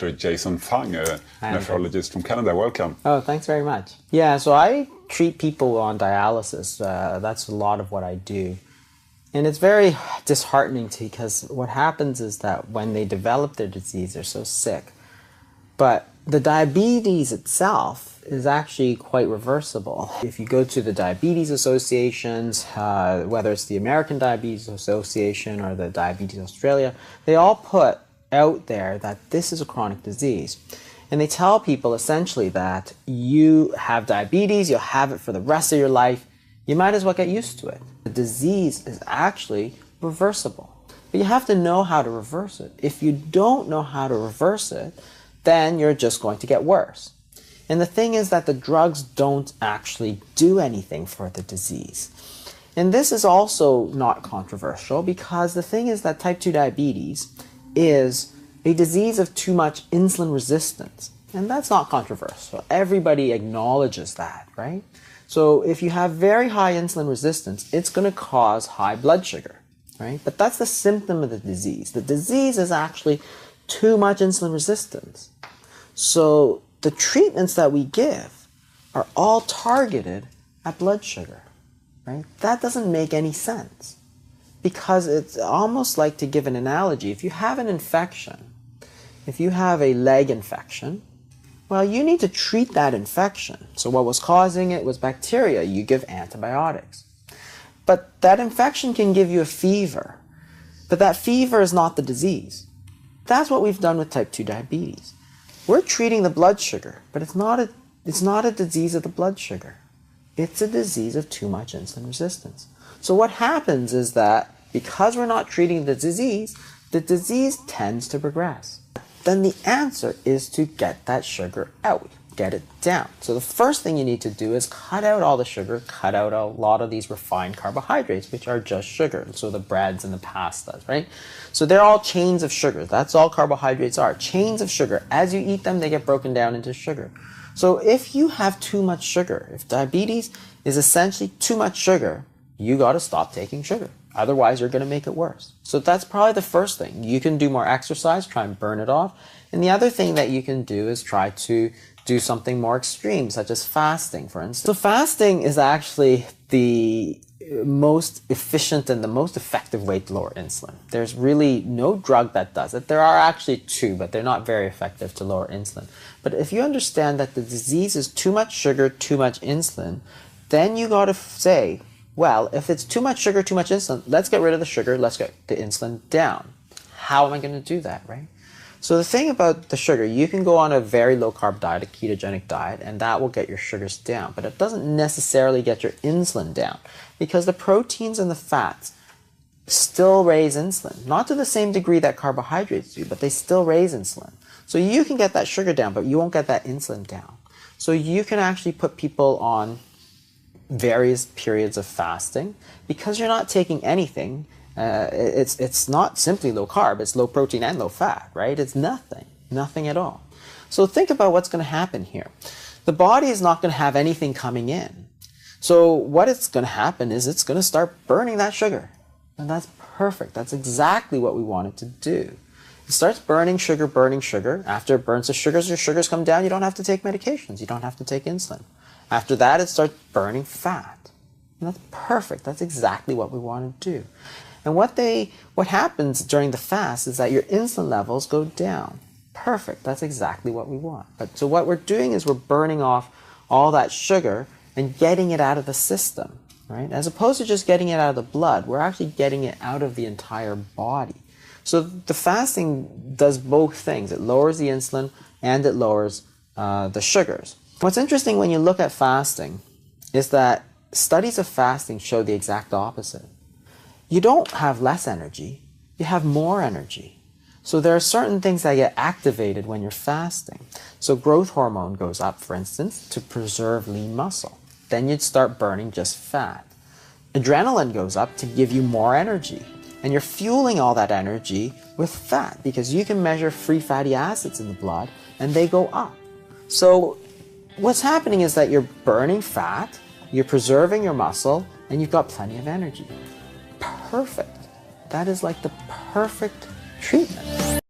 Dr. Jason Fung, a nephrologist from Canada. Welcome. Oh, thanks very much. Yeah, so I treat people on dialysis. That's a lot of what I do. And it's very disheartening because what happens is that when they develop their disease, they're so sick. But the diabetes itself is actually quite reversible. If you go to the diabetes associations, whether it's the American Diabetes Association or the Diabetes Australia, they all put out there that this is a chronic disease. And they tell people essentially that you have diabetes, you'll have it for the rest of your life, you might as well get used to it. The disease is actually reversible. But you have to know how to reverse it. If you don't know how to reverse it, then you're just going to get worse. And the thing is that the drugs don't actually do anything for the disease. And this is also not controversial because the thing is that type 2 diabetes is a disease of too much insulin resistance. And that's not controversial. Everybody acknowledges that, right? So if you have very high insulin resistance, it's going to cause high blood sugar, right? But that's the symptom of the disease. The disease is actually too much insulin resistance. So the treatments that we give are all targeted at blood sugar, right? That doesn't make any sense because it's almost like, to give an analogy, if you have an infection, if you have a leg infection, well, you need to treat that infection. So what was causing it was bacteria. You give antibiotics. But that infection can give you a fever. But that fever is not the disease. That's what we've done with type 2 diabetes. We're treating the blood sugar, but it's not a disease of the blood sugar. It's a disease of too much insulin resistance. So what happens is that because we're not treating the disease tends to progress. Then the answer is to get that sugar out, get it down. So the first thing you need to do is cut out all the sugar, cut out a lot of these refined carbohydrates, which are just sugar. So the breads and the pastas, right? So they're all chains of sugar. That's all carbohydrates are, chains of sugar. As you eat them, they get broken down into sugar. So if you have too much sugar, if diabetes is essentially too much sugar, you got to stop taking sugar. Otherwise, you're going to make it worse. So that's probably the first thing. You can do more exercise, try and burn it off. And the other thing that you can do is try to do something more extreme, such as fasting, for instance. So fasting is actually the most efficient and the most effective way to lower insulin. There's really no drug that does it. There are actually two, but they're not very effective to lower insulin. But if you understand that the disease is too much sugar, too much insulin, then you got to say, well, if it's too much sugar, too much insulin, let's get rid of the sugar, let's get the insulin down. How am I going to do that, right? So the thing about the sugar, you can go on a very low-carb diet, a ketogenic diet, and that will get your sugars down. But it doesn't necessarily get your insulin down because the proteins and the fats still raise insulin. Not to the same degree that carbohydrates do, but they still raise insulin. So you can get that sugar down, but you won't get that insulin down. So you can actually put people on various periods of fasting because you're not taking anything. It's not simply low carb, it's low protein and low fat, right? It's nothing at all. So think about what's going to happen here. The body is not going to have anything coming in. So what it's going to happen is it's going to start burning that sugar. And that's perfect. That's exactly what we want it to do. It starts burning sugar. After it burns the sugars, your sugars come down. You don't have to take medications. You don't have to take insulin. After that, it starts burning fat. And that's perfect. That's exactly what we want to do. And what happens during the fast is that your insulin levels go down. Perfect. That's exactly what we want. So what we're doing is we're burning off all that sugar and getting it out of the system, right? As opposed to just getting it out of the blood, we're actually getting it out of the entire body. So the fasting does both things. It lowers the insulin and it lowers the sugars. What's interesting when you look at fasting is that studies of fasting show the exact opposite. You don't have less energy, you have more energy. So there are certain things that get activated when you're fasting. So growth hormone goes up, for instance, to preserve lean muscle. Then you'd start burning just fat. Adrenaline goes up to give you more energy. And you're fueling all that energy with fat because you can measure free fatty acids in the blood and they go up. So what's happening is that you're burning fat, you're preserving your muscle, and you've got plenty of energy. Perfect. That is like the perfect treatment.